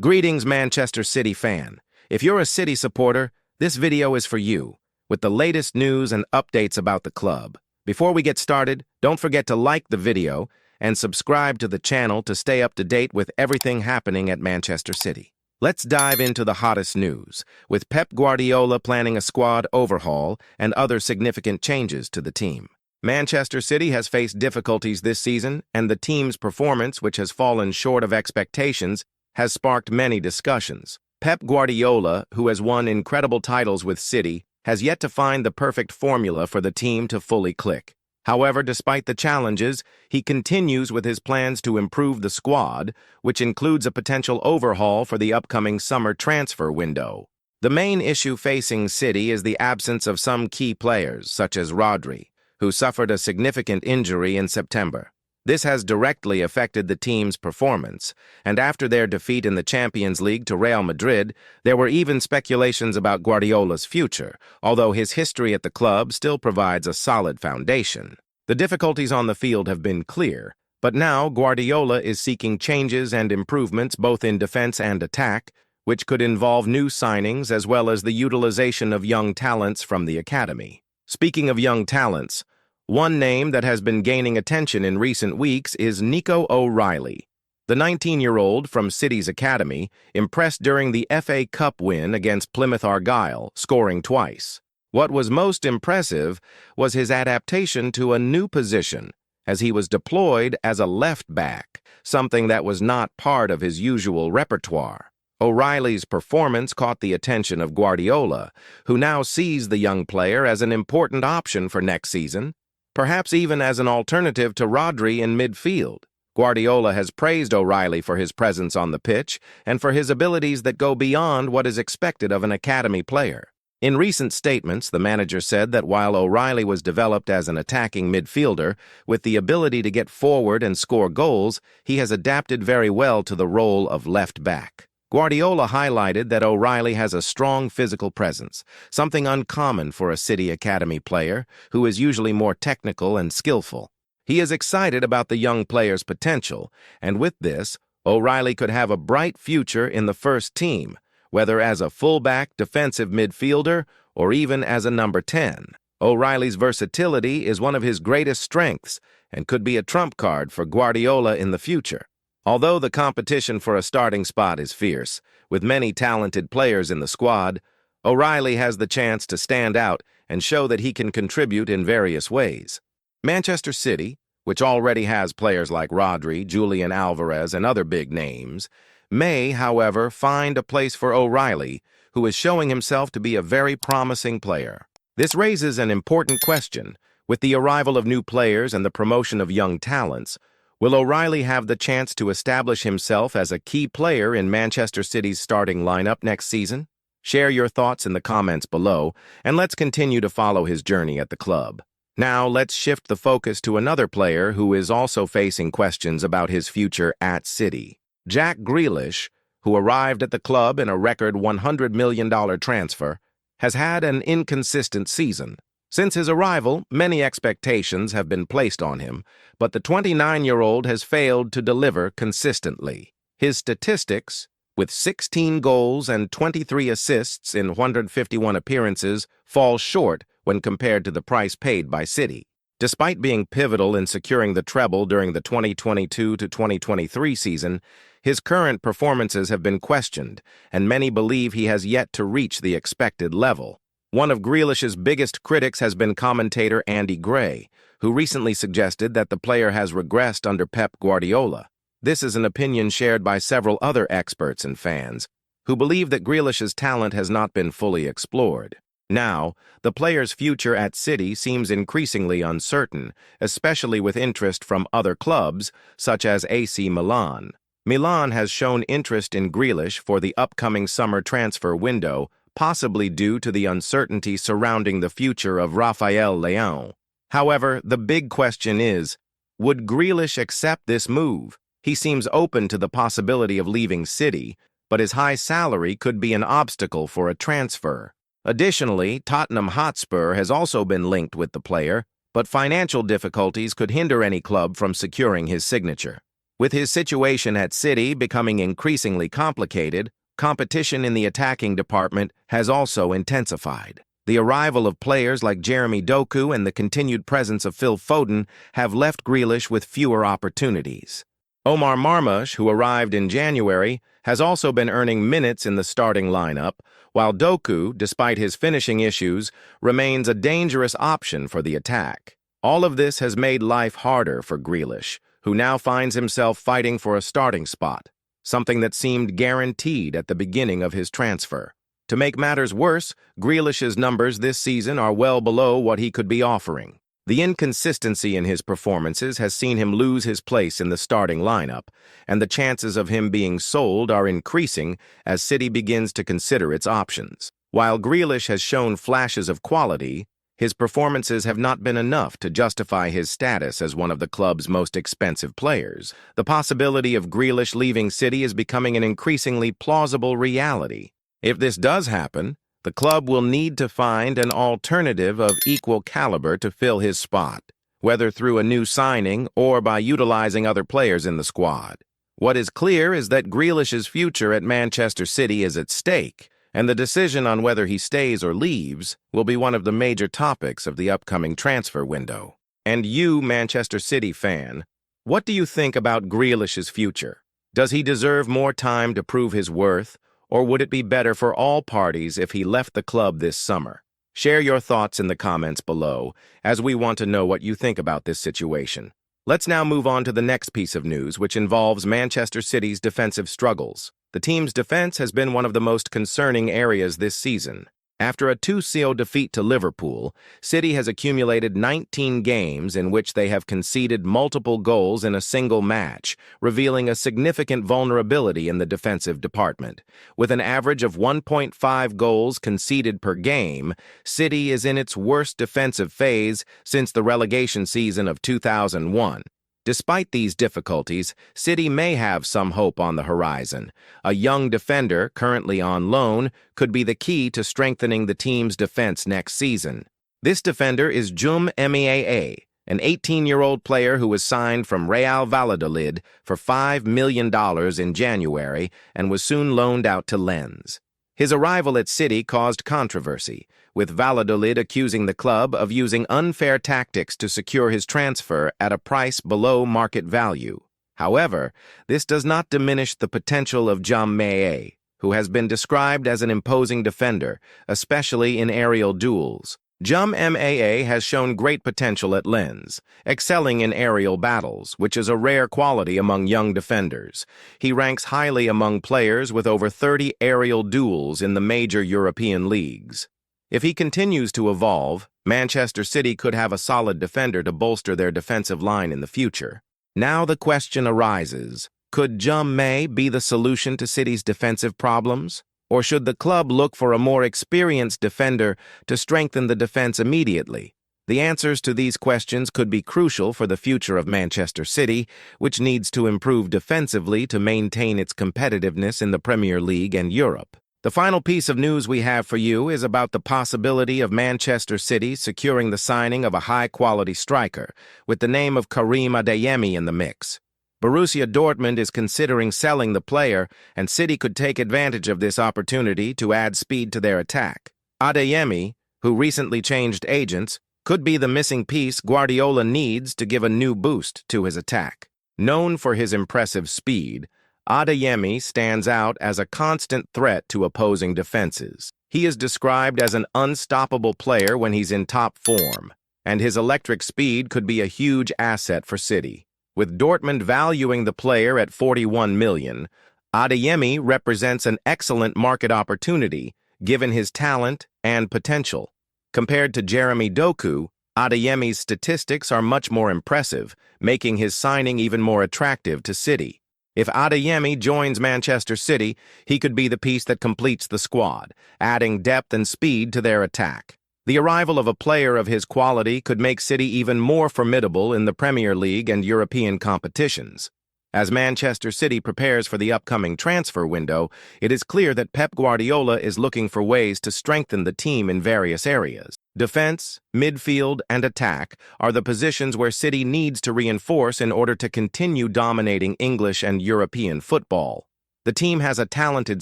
Greetings, Manchester City fan. If you're a City supporter, this video is for you, with the latest news and updates about the club. Before we get started, don't forget to like the video and subscribe to the channel to stay up to date with everything happening at Manchester City. Let's dive into the hottest news, with Pep Guardiola planning a squad overhaul and other significant changes to the team. Manchester City has faced difficulties this season, and the team's performance, which has fallen short of expectations, has sparked many discussions. Pep Guardiola, who has won incredible titles with City, has yet to find the perfect formula for the team to fully click. However, despite the challenges, he continues with his plans to improve the squad, which includes a potential overhaul for the upcoming summer transfer window. The main issue facing City is the absence of some key players, such as Rodri, who suffered a significant injury in September. This has directly affected the team's performance, and after their defeat in the Champions League to Real Madrid, there were even speculations about Guardiola's future, although his history at the club still provides a solid foundation. The difficulties on the field have been clear, but now Guardiola is seeking changes and improvements both in defense and attack, which could involve new signings as well as the utilization of young talents from the academy. Speaking of young talents, one name that has been gaining attention in recent weeks is Nico O'Reilly. The 19-year-old from City's academy impressed during the FA Cup win against Plymouth Argyle, scoring twice. What was most impressive was his adaptation to a new position, as he was deployed as a left-back, something that was not part of his usual repertoire. O'Reilly's performance caught the attention of Guardiola, who now sees the young player as an important option for next season, perhaps even as an alternative to Rodri in midfield. Guardiola has praised O'Reilly for his presence on the pitch and for his abilities that go beyond what is expected of an academy player. In recent statements, the manager said that while O'Reilly was developed as an attacking midfielder with the ability to get forward and score goals, he has adapted very well to the role of left back. Guardiola highlighted that O'Reilly has a strong physical presence, something uncommon for a City Academy player who is usually more technical and skillful. He is excited about the young player's potential, and with this, O'Reilly could have a bright future in the first team, whether as a fullback, defensive midfielder, or even as a number 10. O'Reilly's versatility is one of his greatest strengths and could be a trump card for Guardiola in the future. Although the competition for a starting spot is fierce, with many talented players in the squad, O'Reilly has the chance to stand out and show that he can contribute in various ways. Manchester City, which already has players like Rodri, Julian Alvarez, and other big names, may, however, find a place for O'Reilly, who is showing himself to be a very promising player. This raises an important question. With the arrival of new players and the promotion of young talents, will O'Reilly have the chance to establish himself as a key player in Manchester City's starting lineup next season? Share your thoughts in the comments below, and let's continue to follow his journey at the club. Now, let's shift the focus to another player who is also facing questions about his future at City. Jack Grealish, who arrived at the club in a record $100 million transfer, has had an inconsistent season. Since his arrival, many expectations have been placed on him, but the 29-year-old has failed to deliver consistently. His statistics, with 16 goals and 23 assists in 151 appearances, fall short when compared to the price paid by City. Despite being pivotal in securing the treble during the 2022-2023 season, his current performances have been questioned, and many believe he has yet to reach the expected level. One of Grealish's biggest critics has been commentator Andy Gray, who recently suggested that the player has regressed under Pep Guardiola. This is an opinion shared by several other experts and fans, who believe that Grealish's talent has not been fully explored. Now, the player's future at City seems increasingly uncertain, especially with interest from other clubs, such as AC Milan. Milan has shown interest in Grealish for the upcoming summer transfer window, possibly due to the uncertainty surrounding the future of Rafael Leão. However, the big question is, would Grealish accept this move? He seems open to the possibility of leaving City, but his high salary could be an obstacle for a transfer. Additionally, Tottenham Hotspur has also been linked with the player, but financial difficulties could hinder any club from securing his signature. With his situation at City becoming increasingly complicated, competition in the attacking department has also intensified. The arrival of players like Jeremy Doku and the continued presence of Phil Foden have left Grealish with fewer opportunities. Omar Marmoush, who arrived in January, has also been earning minutes in the starting lineup, while Doku, despite his finishing issues, remains a dangerous option for the attack. All of this has made life harder for Grealish, who now finds himself fighting for a starting spot, something that seemed guaranteed at the beginning of his transfer. To make matters worse, Grealish's numbers this season are well below what he could be offering. The inconsistency in his performances has seen him lose his place in the starting lineup, and the chances of him being sold are increasing as City begins to consider its options. While Grealish has shown flashes of quality, his performances have not been enough to justify his status as one of the club's most expensive players. The possibility of Grealish leaving City is becoming an increasingly plausible reality. If this does happen, the club will need to find an alternative of equal caliber to fill his spot, whether through a new signing or by utilizing other players in the squad. What is clear is that Grealish's future at Manchester City is at stake, and the decision on whether he stays or leaves will be one of the major topics of the upcoming transfer window. And you, Manchester City fan, what do you think about Grealish's future? Does he deserve more time to prove his worth, or would it be better for all parties if he left the club this summer? Share your thoughts in the comments below, as we want to know what you think about this situation. Let's now move on to the next piece of news, which involves Manchester City's defensive struggles. The team's defense has been one of the most concerning areas this season. After a 2-0 defeat to Liverpool, City has accumulated 19 games in which they have conceded multiple goals in a single match, revealing a significant vulnerability in the defensive department. With an average of 1.5 goals conceded per game, City is in its worst defensive phase since the relegation season of 2001. Despite these difficulties, City may have some hope on the horizon. A young defender, currently on loan, could be the key to strengthening the team's defense next season. This defender is Adeyemi, an 18-year-old player who was signed from Real Valladolid for $5 million in January and was soon loaned out to Lens. His arrival at City caused controversy, with Valladolid accusing the club of using unfair tactics to secure his transfer at a price below market value. However, this does not diminish the potential of Adeyemi, who has been described as an imposing defender, especially in aerial duels. Adeyemi has shown great potential at Lens, excelling in aerial battles, which is a rare quality among young defenders. He ranks highly among players with over 30 aerial duels in the major European leagues. If he continues to evolve, Manchester City could have a solid defender to bolster their defensive line in the future. Now the question arises, could Adeyemi be the solution to City's defensive problems? Or should the club look for a more experienced defender to strengthen the defense immediately? The answers to these questions could be crucial for the future of Manchester City, which needs to improve defensively to maintain its competitiveness in the Premier League and Europe. The final piece of news we have for you is about the possibility of Manchester City securing the signing of a high-quality striker, with the name of Karim Adeyemi in the mix. Borussia Dortmund is considering selling the player, and City could take advantage of this opportunity to add speed to their attack. Adeyemi, who recently changed agents, could be the missing piece Guardiola needs to give a new boost to his attack. Known for his impressive speed, Adeyemi stands out as a constant threat to opposing defenses. He is described as an unstoppable player when he's in top form, and his electric speed could be a huge asset for City. With Dortmund valuing the player at $41 million, Adeyemi represents an excellent market opportunity given his talent and potential. Compared to Jeremy Doku, Adeyemi's statistics are much more impressive, making his signing even more attractive to City. If Adeyemi joins Manchester City, he could be the piece that completes the squad, adding depth and speed to their attack. The arrival of a player of his quality could make City even more formidable in the Premier League and European competitions. As Manchester City prepares for the upcoming transfer window, it is clear that Pep Guardiola is looking for ways to strengthen the team in various areas. Defense, midfield, and attack are the positions where City needs to reinforce in order to continue dominating English and European football. The team has a talented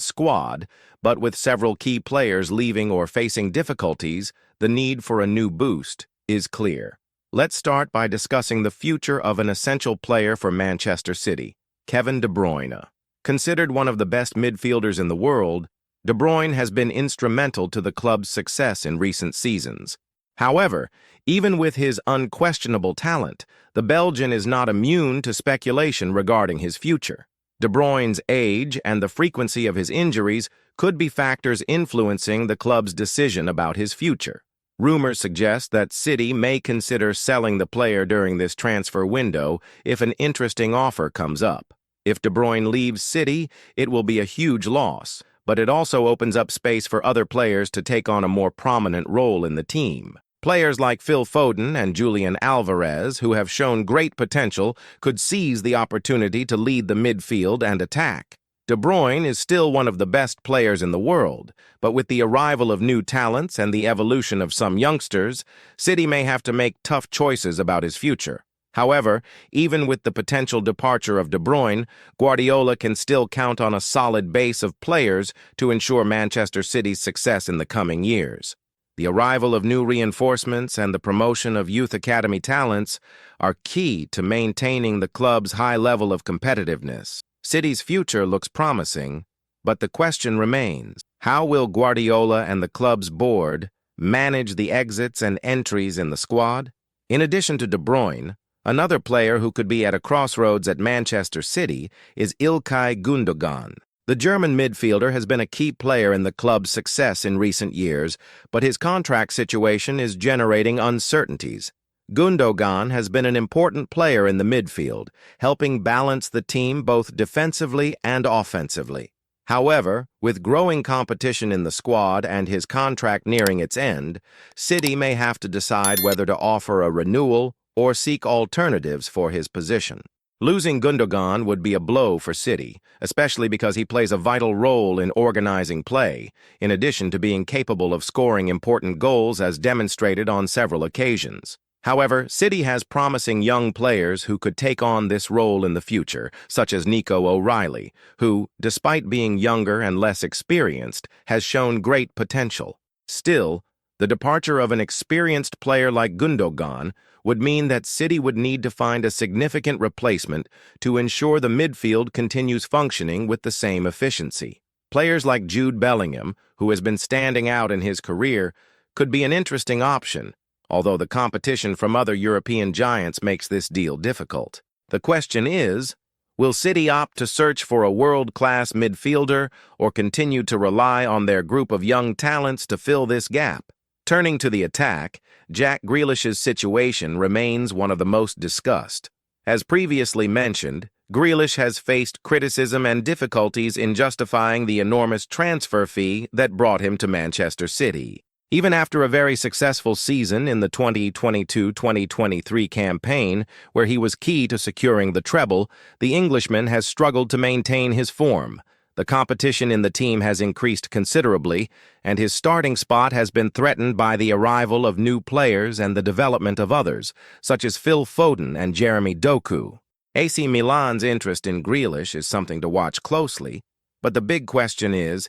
squad, but with several key players leaving or facing difficulties, the need for a new boost is clear. Let's start by discussing the future of an essential player for Manchester City, Kevin De Bruyne. Considered one of the best midfielders in the world, De Bruyne has been instrumental to the club's success in recent seasons. However, even with his unquestionable talent, the Belgian is not immune to speculation regarding his future. De Bruyne's age and the frequency of his injuries could be factors influencing the club's decision about his future. Rumors suggest that City may consider selling the player during this transfer window if an interesting offer comes up. If De Bruyne leaves City, it will be a huge loss, but it also opens up space for other players to take on a more prominent role in the team. Players like Phil Foden and Julian Alvarez, who have shown great potential, could seize the opportunity to lead the midfield and attack. De Bruyne is still one of the best players in the world, but with the arrival of new talents and the evolution of some youngsters, City may have to make tough choices about his future. However, even with the potential departure of De Bruyne, Guardiola can still count on a solid base of players to ensure Manchester City's success in the coming years. The arrival of new reinforcements and the promotion of youth academy talents are key to maintaining the club's high level of competitiveness. City's future looks promising, but the question remains, how will Guardiola and the club's board manage the exits and entries in the squad? In addition to De Bruyne, another player who could be at a crossroads at Manchester City is Ilkay Gundogan. The German midfielder has been a key player in the club's success in recent years, but his contract situation is generating uncertainties. Gundogan has been an important player in the midfield, helping balance the team both defensively and offensively. However, with growing competition in the squad and his contract nearing its end, City may have to decide whether to offer a renewal or seek alternatives for his position. Losing Gundogan would be a blow for City, especially because he plays a vital role in organizing play, in addition to being capable of scoring important goals as demonstrated on several occasions. However, City has promising young players who could take on this role in the future, such as Nico O'Reilly, who, despite being younger and less experienced, has shown great potential. Still, the departure of an experienced player like Gundogan would mean that City would need to find a significant replacement to ensure the midfield continues functioning with the same efficiency. Players like Jude Bellingham, who has been standing out in his career, could be an interesting option, although the competition from other European giants makes this deal difficult. The question is, will City opt to search for a world-class midfielder or continue to rely on their group of young talents to fill this gap? Turning to the attack, Jack Grealish's situation remains one of the most discussed. As previously mentioned, Grealish has faced criticism and difficulties in justifying the enormous transfer fee that brought him to Manchester City. Even after a very successful season in the 2022-2023 campaign, where he was key to securing the treble, the Englishman has struggled to maintain his form. The competition in the team has increased considerably, and his starting spot has been threatened by the arrival of new players and the development of others, such as Phil Foden and Jeremy Doku. AC Milan's interest in Grealish is something to watch closely, but the big question is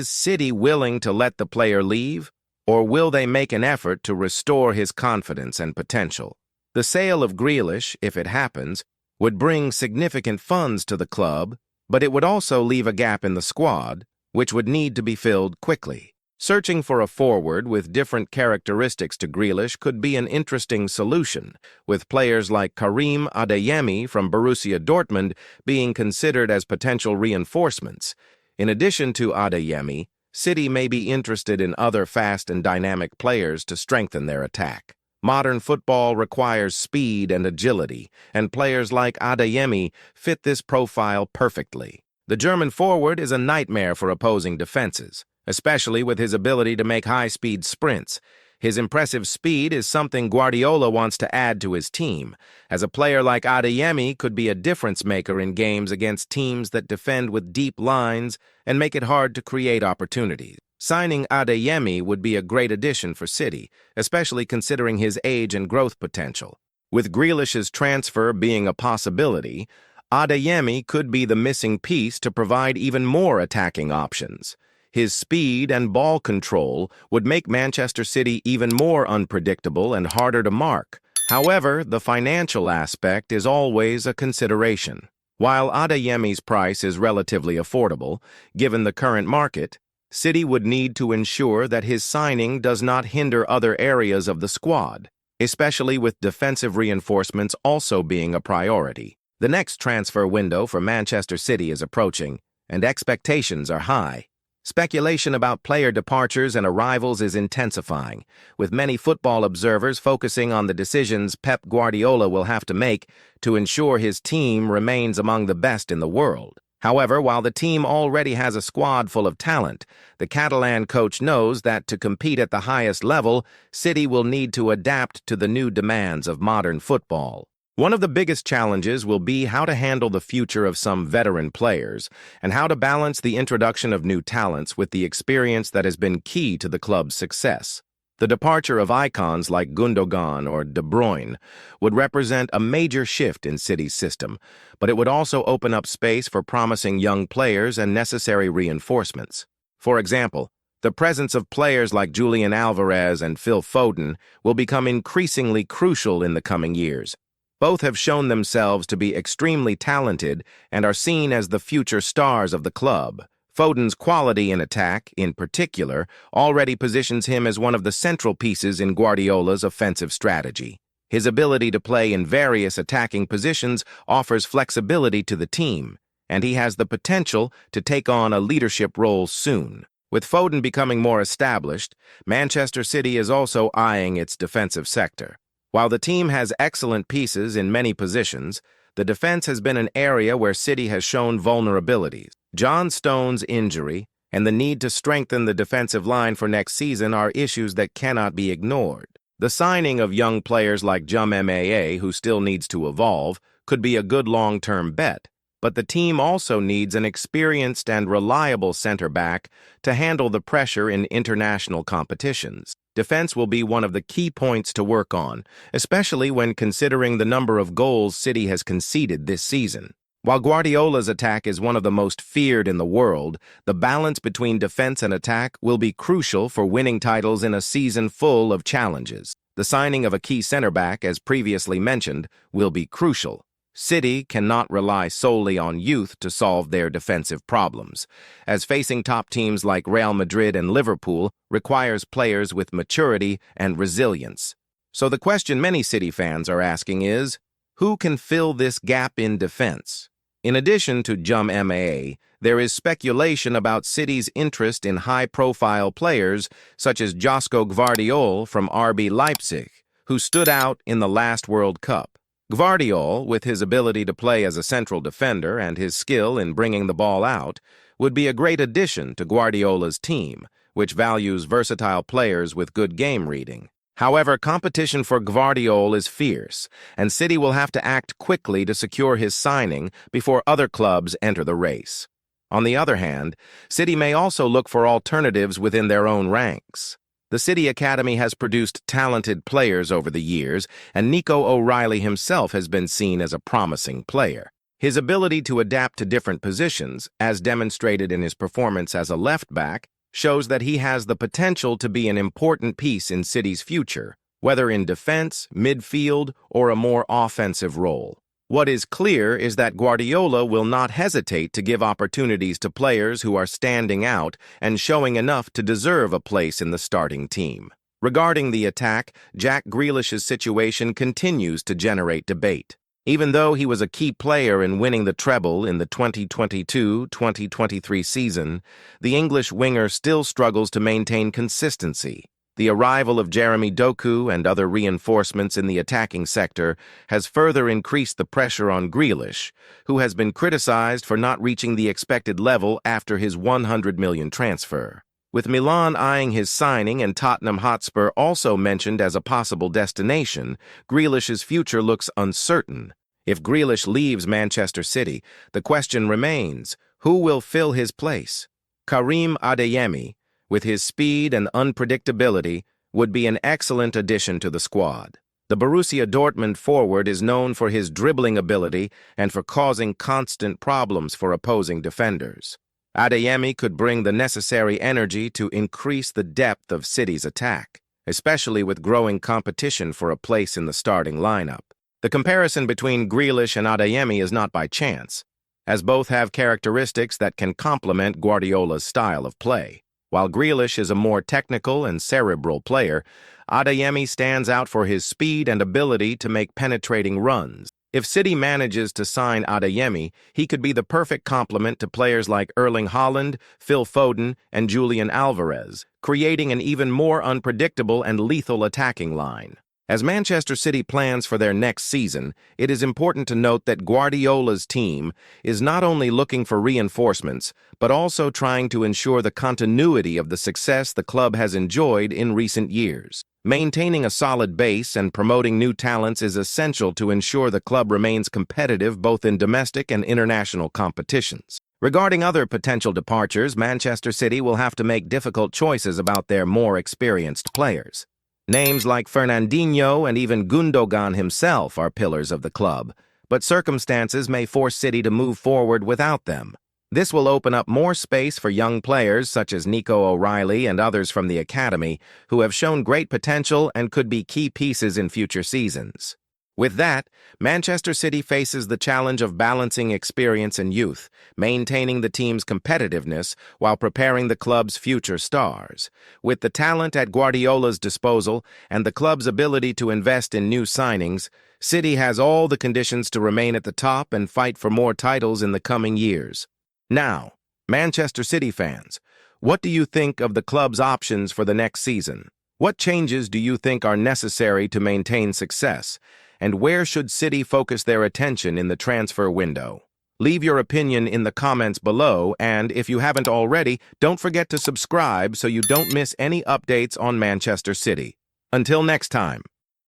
City willing to let the player leave, or will they make an effort to restore his confidence and potential? The sale of Grealish, if it happens, would bring significant funds to the club, but it would also leave a gap in the squad, which would need to be filled quickly. Searching for a forward with different characteristics to Grealish could be an interesting solution, with players like Karim Adeyemi from Borussia Dortmund being considered as potential reinforcements. In addition to Adeyemi, City may be interested in other fast and dynamic players to strengthen their attack. Modern football requires speed and agility, and players like Adeyemi fit this profile perfectly. The German forward is a nightmare for opposing defenses, especially with his ability to make high-speed sprints. His impressive speed is something Guardiola wants to add to his team, as a player like Adeyemi could be a difference-maker in games against teams that defend with deep lines and make it hard to create opportunities. Signing Adeyemi would be a great addition for City, especially considering his age and growth potential. With Grealish's transfer being a possibility, Adeyemi could be the missing piece to provide even more attacking options. His speed and ball control would make Manchester City even more unpredictable and harder to mark. However, the financial aspect is always a consideration. While Adeyemi's price is relatively affordable, given the current market, City would need to ensure that his signing does not hinder other areas of the squad, especially with defensive reinforcements also being a priority. The next transfer window for Manchester City is approaching, and expectations are high. Speculation about player departures and arrivals is intensifying, with many football observers focusing on the decisions Pep Guardiola will have to make to ensure his team remains among the best in the world. However, while the team already has a squad full of talent, the Catalan coach knows that to compete at the highest level, City will need to adapt to the new demands of modern football. One of the biggest challenges will be how to handle the future of some veteran players and how to balance the introduction of new talents with the experience that has been key to the club's success. The departure of icons like Gundogan or De Bruyne would represent a major shift in City's system, but it would also open up space for promising young players and necessary reinforcements. For example, the presence of players like Julian Alvarez and Phil Foden will become increasingly crucial in the coming years. Both have shown themselves to be extremely talented and are seen as the future stars of the club. Foden's quality in attack, in particular, already positions him as one of the central pieces in Guardiola's offensive strategy. His ability to play in various attacking positions offers flexibility to the team, and he has the potential to take on a leadership role soon. With Foden becoming more established, Manchester City is also eyeing its defensive sector. While the team has excellent pieces in many positions, the defense has been an area where City has shown vulnerabilities. John Stones' injury and the need to strengthen the defensive line for next season are issues that cannot be ignored. The signing of young players like Adeyemi, who still needs to evolve, could be a good long-term bet, but the team also needs an experienced and reliable center-back to handle the pressure in international competitions. Defense will be one of the key points to work on, especially when considering the number of goals City has conceded this season. While Guardiola's attack is one of the most feared in the world, the balance between defense and attack will be crucial for winning titles in a season full of challenges. The signing of a key center-back, as previously mentioned, will be crucial. City cannot rely solely on youth to solve their defensive problems, as facing top teams like Real Madrid and Liverpool requires players with maturity and resilience. So the question many City fans are asking is, who can fill this gap in defense? In addition to Adeyemi, there is speculation about City's interest in high-profile players such as Josko Gvardiol from RB Leipzig, who stood out in the last World Cup. Gvardiol, with his ability to play as a central defender and his skill in bringing the ball out, would be a great addition to Guardiola's team, which values versatile players with good game reading. However, competition for Gvardiol is fierce, and City will have to act quickly to secure his signing before other clubs enter the race. On the other hand, City may also look for alternatives within their own ranks. The City Academy has produced talented players over the years, and Nico O'Reilly himself has been seen as a promising player. His ability to adapt to different positions, as demonstrated in his performance as a left-back, shows that he has the potential to be an important piece in City's future, whether in defense, midfield, or a more offensive role. What is clear is that Guardiola will not hesitate to give opportunities to players who are standing out and showing enough to deserve a place in the starting team. Regarding the attack, Jack Grealish's situation continues to generate debate. Even though he was a key player in winning the treble in the 2022-2023 season, the English winger still struggles to maintain consistency. The arrival of Jeremy Doku and other reinforcements in the attacking sector has further increased the pressure on Grealish, who has been criticized for not reaching the expected level after his $100 million transfer. With Milan eyeing his signing and Tottenham Hotspur also mentioned as a possible destination, Grealish's future looks uncertain. If Grealish leaves Manchester City, the question remains, who will fill his place? Karim Adeyemi, with his speed and unpredictability, would be an excellent addition to the squad. The Borussia Dortmund forward is known for his dribbling ability and for causing constant problems for opposing defenders. Adeyemi could bring the necessary energy to increase the depth of City's attack, especially with growing competition for a place in the starting lineup. The comparison between Grealish and Adeyemi is not by chance, as both have characteristics that can complement Guardiola's style of play. While Grealish is a more technical and cerebral player, Adeyemi stands out for his speed and ability to make penetrating runs. If City manages to sign Adeyemi, he could be the perfect complement to players like Erling Haaland, Phil Foden, and Julian Alvarez, creating an even more unpredictable and lethal attacking line. As Manchester City plans for their next season, it is important to note that Guardiola's team is not only looking for reinforcements, but also trying to ensure the continuity of the success the club has enjoyed in recent years. Maintaining a solid base and promoting new talents is essential to ensure the club remains competitive both in domestic and international competitions. Regarding other potential departures, Manchester City will have to make difficult choices about their more experienced players. Names like Fernandinho and even Gundogan himself are pillars of the club, but circumstances may force City to move forward without them. This will open up more space for young players such as Nico O'Reilly and others from the academy who have shown great potential and could be key pieces in future seasons. With that, Manchester City faces the challenge of balancing experience and youth, maintaining the team's competitiveness while preparing the club's future stars. With the talent at Guardiola's disposal and the club's ability to invest in new signings, City has all the conditions to remain at the top and fight for more titles in the coming years. Now, Manchester City fans, what do you think of the club's options for the next season? What changes do you think are necessary to maintain success? And where should City focus their attention in the transfer window? Leave your opinion in the comments below, and if you haven't already, don't forget to subscribe so you don't miss any updates on Manchester City. Until next time.